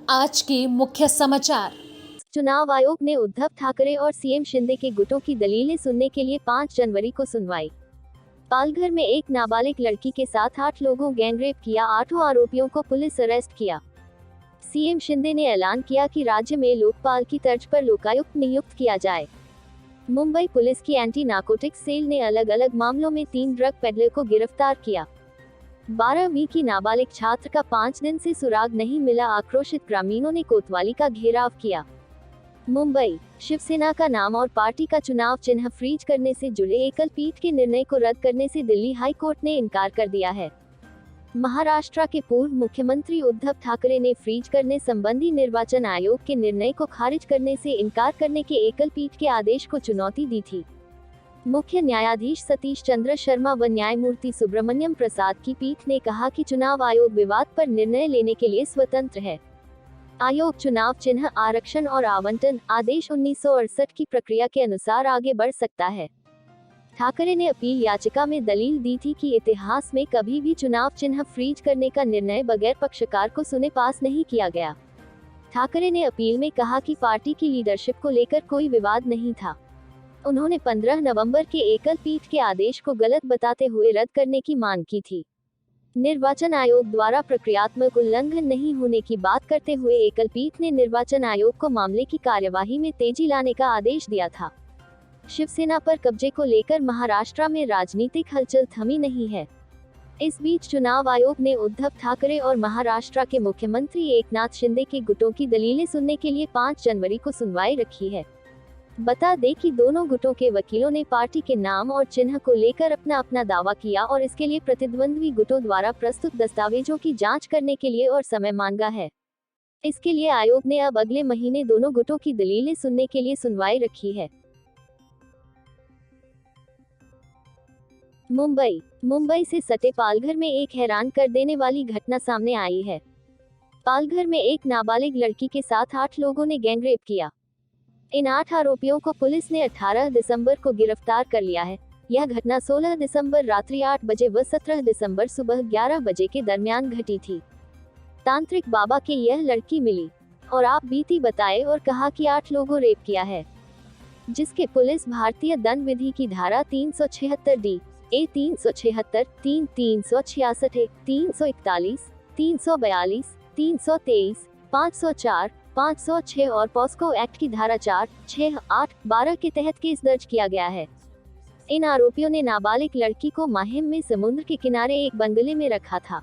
आज के मुख्य समाचार। चुनाव आयोग ने उद्धव ठाकरे और सीएम शिंदे के गुटों की दलीलें सुनने के लिए 5 जनवरी को सुनवाई। पालघर में एक नाबालिग लड़की के साथ 8 लोगों गैंगरेप किया, 8 आरोपियों को पुलिस अरेस्ट किया। सीएम शिंदे ने ऐलान किया कि राज्य में लोकपाल की तर्ज पर लोकायुक्त नियुक्त किया जाए। मुंबई पुलिस की एंटी नार्कोटिक्स सेल ने अलग अलग मामलों में 3 ड्रग पेडलर को गिरफ्तार किया। 12वीं की नाबालिग छात्र का 5 दिन से सुराग नहीं मिला, आक्रोशित ग्रामीणों ने कोतवाली का घेराव किया। मुंबई, शिवसेना का नाम और पार्टी का चुनाव चिन्ह फ्रीज करने से जुड़े एकल पीठ के निर्णय को रद्द करने से दिल्ली हाई कोर्ट ने इनकार कर दिया है। महाराष्ट्र के पूर्व मुख्यमंत्री उद्धव ठाकरे ने फ्रीज करने संबंधी निर्वाचन आयोग के निर्णय को खारिज करने से इनकार करने के एकल पीठ के आदेश को चुनौती दी थी। मुख्य न्यायाधीश सतीश चंद्र शर्मा व न्यायमूर्ति सुब्रमण्यम प्रसाद की पीठ ने कहा कि चुनाव आयोग विवाद पर निर्णय लेने के लिए स्वतंत्र है। आयोग चुनाव चिन्ह, आरक्षण और आवंटन आदेश 1968 की प्रक्रिया के अनुसार आगे बढ़ सकता है। ठाकरे ने अपील याचिका में दलील दी थी कि इतिहास में कभी भी चुनाव चिन्ह फ्रीज करने का निर्णय बगैर पक्षकार को सुने पास नहीं किया गया। ठाकरे ने अपील में कहा कि पार्टी की लीडरशिप को लेकर कोई विवाद नहीं था। उन्होंने 15 नवंबर के एकल पीठ के आदेश को गलत बताते हुए रद्द करने की मांग की थी। निर्वाचन आयोग द्वारा प्रक्रियात्मक उल्लंघन नहीं होने की बात करते हुए एकल पीठ ने निर्वाचन आयोग को मामले की कार्यवाही में तेजी लाने का आदेश दिया था। शिवसेना पर कब्जे को लेकर महाराष्ट्र में राजनीतिक हलचल थमी नहीं है। इस बीच चुनाव आयोग ने उद्धव ठाकरे और महाराष्ट्र के मुख्यमंत्री एकनाथ शिंदे के गुटों की दलीलें सुनने के लिए 5 जनवरी को सुनवाई रखी है। बता दें कि दोनों गुटों के वकीलों ने पार्टी के नाम और चिन्ह को लेकर अपना दावा किया और इसके लिए प्रतिद्वंद्वी गुटों द्वारा प्रस्तुत दस्तावेजों की जांच करने के लिए और समय मांगा है। इसके लिए आयोग ने अब अगले महीने दोनों गुटों की दलीलें सुनने के लिए सुनवाई रखी है। मुंबई से सटे पालघर में एक हैरान कर देने वाली घटना सामने आई है। पालघर में एक नाबालिग लड़की के साथ 8 लोगों ने गैंगरेप किया। इन 8 आरोपियों को पुलिस ने 18 दिसंबर को गिरफ्तार कर लिया है। यह घटना 16 दिसंबर रात्रि 8 बजे व 17 दिसंबर सुबह 11 बजे के दरमियान घटी थी। तांत्रिक बाबा के यह लड़की मिली और आप बीती बताए और कहा कि 8 लोगों रेप किया है, जिसके पुलिस भारतीय दंड विधि की धारा 376 डी, ए 376, 366, 341, 342, 323, 504, 506 और पॉस्को एक्ट की धारा 4, 6, 8, 12 के तहत केस दर्ज किया गया है। इन आरोपियों ने नाबालिग लड़की को माहिम में समुद्र के किनारे एक बंगले में रखा था।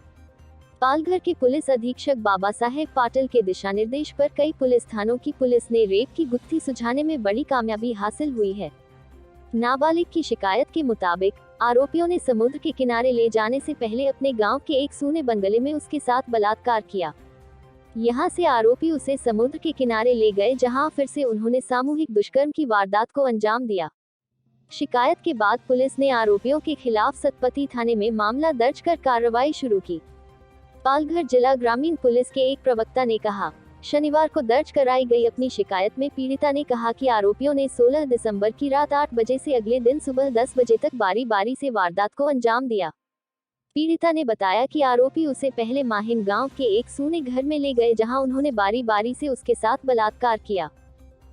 पालघर के पुलिस अधीक्षक बाबा साहेब पाटिल के दिशा निर्देश पर कई पुलिस थानों की पुलिस ने रेप की गुत्थी सुलझाने में बड़ी कामयाबी हासिल हुई है। नाबालिग की शिकायत के मुताबिक आरोपियों ने समुद्र के किनारे ले जाने से पहले अपने गांव के एक सूने बंगले में उसके साथ बलात्कार किया। यहां से आरोपी उसे समुद्र के किनारे ले गए, जहां फिर से उन्होंने सामूहिक दुष्कर्म की वारदात को अंजाम दिया। शिकायत के बाद पुलिस ने आरोपियों के खिलाफ सतपथी थाने में मामला दर्ज कर कार्रवाई शुरू की। पालघर जिला ग्रामीण पुलिस के एक प्रवक्ता ने कहा, शनिवार को दर्ज कराई गई अपनी शिकायत में पीड़िता ने कहा कि आरोपियों ने 16 दिसंबर की रात 8 बजे से अगले दिन सुबह 10 बजे तक बारी बारी से वारदात को अंजाम दिया। पीड़िता ने बताया कि आरोपी उसे पहले माहिम गांव के एक सूने घर में ले गए, जहां उन्होंने बारी बारी से उसके साथ बलात्कार किया।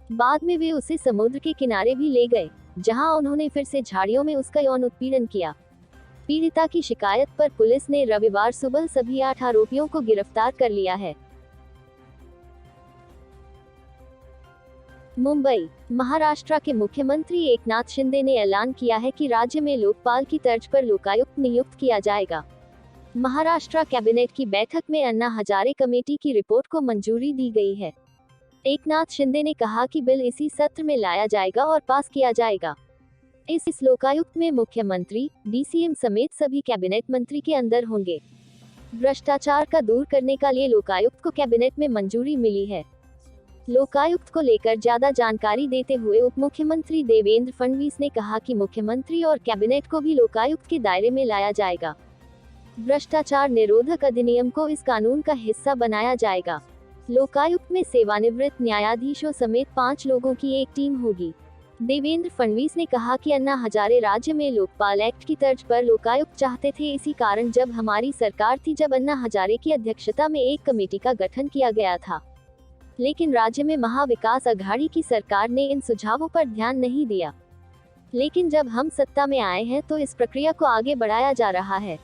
बाद में वे उसे समुद्र के किनारे भी ले गए, जहां उन्होंने फिर से झाड़ियों में उसका यौन उत्पीड़न किया। पीड़िता की शिकायत पर पुलिस ने रविवार सुबह सभी 8 आरोपियों को गिरफ्तार कर लिया है। मुंबई, महाराष्ट्र के मुख्यमंत्री एकनाथ शिंदे ने ऐलान किया है कि राज्य में लोकपाल की तर्ज पर लोकायुक्त नियुक्त किया जाएगा। महाराष्ट्र कैबिनेट की बैठक में अन्ना हजारे कमेटी की रिपोर्ट को मंजूरी दी गई है। एकनाथ शिंदे ने कहा कि बिल इसी सत्र में लाया जाएगा और पास किया जाएगा। इस लोकायुक्त में मुख्यमंत्री, डीसीएम समेत सभी कैबिनेट मंत्री के अंदर होंगे। भ्रष्टाचार का दूर करने के लिए लोकायुक्त को कैबिनेट में मंजूरी मिली है। लोकायुक्त को लेकर ज्यादा जानकारी देते हुए उप मुख्यमंत्री देवेंद्र फडणवीस ने कहा कि मुख्यमंत्री और कैबिनेट को भी लोकायुक्त के दायरे में लाया जाएगा। भ्रष्टाचार निरोधक अधिनियम को इस कानून का हिस्सा बनाया जाएगा। लोकायुक्त में सेवानिवृत्त न्यायाधीशों समेत 5 लोगों की एक टीम होगी। देवेंद्र फडणवीस ने कहा कि अन्ना हजारे राज्य में लोकपाल एक्ट की तर्ज पर लोकायुक्त चाहते थे। इसी कारण जब हमारी सरकार थी, जब अन्ना हजारे की अध्यक्षता में एक कमेटी का गठन किया गया था। लेकिन राज्य में महाविकास अघाड़ी की सरकार ने इन सुझावों पर ध्यान नहीं दिया। लेकिन जब हम सत्ता में आए हैं तो इस प्रक्रिया को आगे बढ़ाया जा रहा है।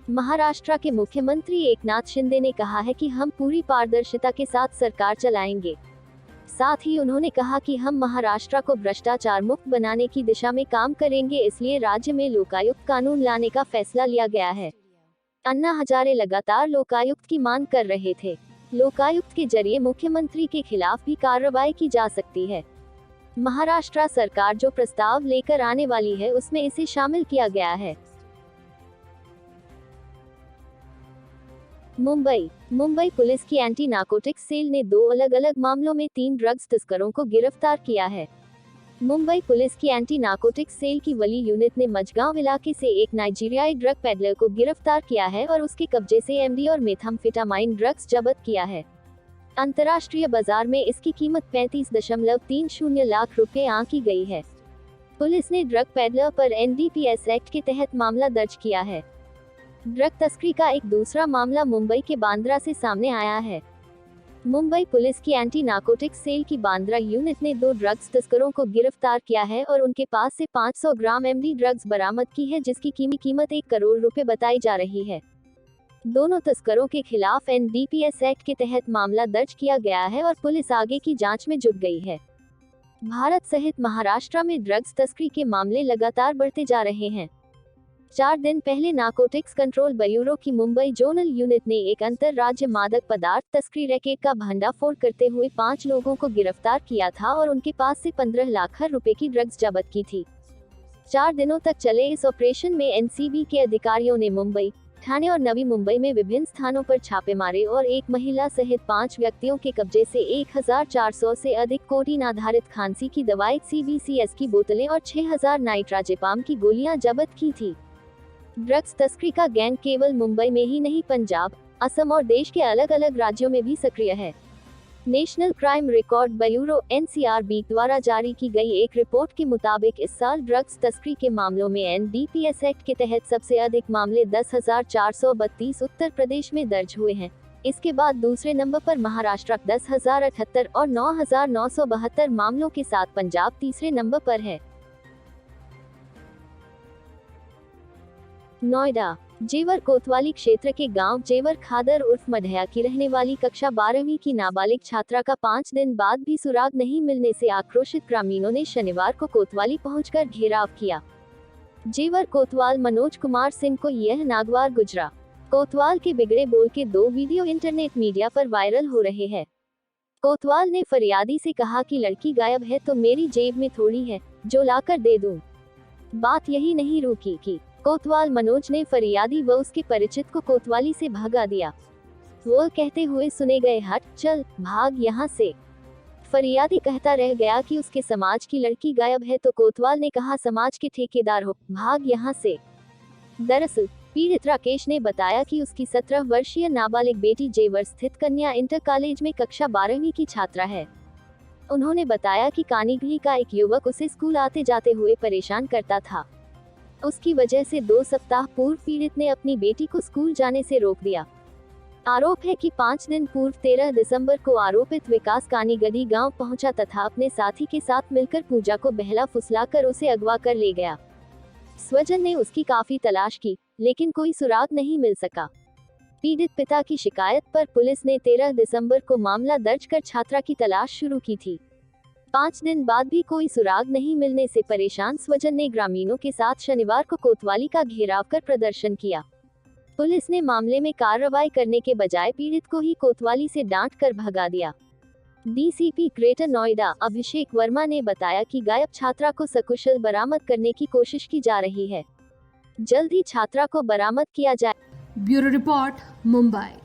महाराष्ट्र के मुख्यमंत्री एकनाथ शिंदे ने कहा है कि हम पूरी पारदर्शिता के साथ सरकार चलाएंगे। साथ ही उन्होंने कहा कि हम महाराष्ट्र को भ्रष्टाचार मुक्त बनाने की दिशा में काम करेंगे, इसलिए राज्य में लोकायुक्त कानून लाने का फैसला लिया गया है। अन्ना हजारे लगातार लोकायुक्त की मांग कर रहे थे। लोकायुक्त के जरिए मुख्यमंत्री के खिलाफ भी कार्रवाई की जा सकती है। महाराष्ट्र सरकार जो प्रस्ताव लेकर आने वाली है उसमें इसे शामिल किया गया है। मुंबई पुलिस की एंटी नार्कोटिक्स सेल ने 2 अलग अलग मामलों में 3 ड्रग्स तस्करों को गिरफ्तार किया है। मुंबई पुलिस की एंटी नार्कोटिक्स सेल की वली यूनिट ने मजगांव इलाके से एक नाइजीरियाई ड्रग पेडलर को गिरफ्तार किया है और उसके कब्जे से एमडी और मेथाम्फेटामाइन ड्रग्स जब्त किया है। अंतर्राष्ट्रीय बाजार में इसकी कीमत 35.30 लाख रुपए आंकी गई है। पुलिस ने ड्रग पेडलर पर एनडीपीएस एक्ट के तहत मामला दर्ज किया है। ड्रग तस्करी का एक दूसरा मामला मुंबई के बांद्रा से सामने आया है। मुंबई पुलिस की एंटी नार्कोटिक्स सेल की बांद्रा यूनिट ने 2 ड्रग्स तस्करों को गिरफ्तार किया है और उनके पास से 500 ग्राम एमडी ड्रग्स बरामद की है, जिसकी कीमत 1 करोड़ रुपए बताई जा रही है। दोनों तस्करों के खिलाफ एनडीपीएस एक्ट के तहत मामला दर्ज किया गया है और पुलिस आगे की जांच में जुट गई है। भारत सहित महाराष्ट्र में ड्रग्स तस्करी के मामले लगातार बढ़ते जा रहे हैं। 4 दिन पहले नार्कोटिक्स कंट्रोल ब्यूरो की मुंबई जोनल यूनिट ने एक अंतरराज्य मादक पदार्थ तस्करी रैकेट का भंडाफोड़ करते हुए 5 लोगों को गिरफ्तार किया था और उनके पास से 15 लाख रुपए की ड्रग्स जब्त की थी। 4 दिनों तक चले इस ऑपरेशन में एनसीबी के अधिकारियों ने मुंबई, ठाणे और नवी मुंबई में विभिन्न स्थानों पर छापे मारे और एक महिला सहित 5 व्यक्तियों के कब्जे से 1400 से अधिक कोडीन आधारित खांसी की दवाई, CBCS की बोतलें और 6000 नाइट्राजेपाम की गोलियां जब्त की थी। ड्रग्स तस्करी का गैंग केवल मुंबई में ही नहीं, पंजाब, असम और देश के अलग अलग राज्यों में भी सक्रिय है। National crime record bureau NCRB द्वारा जारी की गई एक रिपोर्ट के मुताबिक इस साल ड्रग्स तस्करी के मामलों में एनडीपीएस एक्ट के तहत सबसे अधिक मामले 10,432 उत्तर प्रदेश में दर्ज हुए हैं। इसके बाद दूसरे नंबर पर महाराष्ट्र 10,078 और 9,972 मामलों के साथ पंजाब तीसरे नंबर पर है। नोएडा जेवर कोतवाली क्षेत्र के गांव जेवर खादर उर्फ मढ़िया की रहने वाली कक्षा 12वीं की नाबालिग छात्रा का 5 दिन बाद भी सुराग नहीं मिलने से आक्रोशित ग्रामीणों ने शनिवार को कोतवाली पहुंचकर घेराव किया। जेवर कोतवाल मनोज कुमार सिंह को यह नागवार गुजरा। कोतवाल के बिगड़े बोल के 2 वीडियो इंटरनेट मीडिया पर वायरल हो रहे हैं। कोतवाल ने फरियादी से कहा कि लड़की गायब है तो मेरी जेब में थोड़ी है जो लाकर दे दूं। बात यही नहीं रुकी कि कोतवाल मनोज ने फरियादी व उसके परिचित को कोतवाली से भगा दिया। वो कहते हुए सुने गए, हट चल भाग यहाँ से। फरियादी कहता रह गया कि उसके समाज की लड़की गायब है तो कोतवाल ने कहा, समाज के ठेकेदार हो, भाग यहाँ से। दरअसल पीड़ित राकेश ने बताया कि उसकी 17 वर्षीय नाबालिग बेटी जेवर स्थित कन्या इंटर कॉलेज में कक्षा 12वीं की छात्रा है। उन्होंने बताया कि कानीगली का एक युवक उसे स्कूल आते जाते हुए परेशान करता था। उसकी वजह से 2 सप्ताह पूर्व पीड़ित ने अपनी बेटी को स्कूल जाने से रोक दिया। आरोप है कि 5 दिन पूर्व 13 दिसंबर को आरोपित विकास कानीगली गांव पहुंचा तथा अपने साथी के साथ मिलकर पूजा को बहला फुसलाकर उसे अगवा कर ले गया। स्वजन ने उसकी काफी तलाश की लेकिन कोई सुराग नहीं मिल सका। पीड़ित पिता की शिकायत पर पुलिस ने 13 दिसंबर को मामला दर्ज कर छात्रा की तलाश शुरू की थी। 5 दिन बाद भी कोई सुराग नहीं मिलने से परेशान स्वजन ने ग्रामीणों के साथ शनिवार को कोतवाली का घेराव कर प्रदर्शन किया। पुलिस ने मामले में कार्रवाई करने के बजाय पीड़ित को ही कोतवाली से डांट कर भगा दिया। डीसीपी ग्रेटर नोएडा अभिषेक वर्मा ने बताया कि गायब छात्रा को सकुशल बरामद करने की कोशिश की जा रही है। जल्द ही छात्रा को बरामद किया जाए। Bureau report, Mumbai.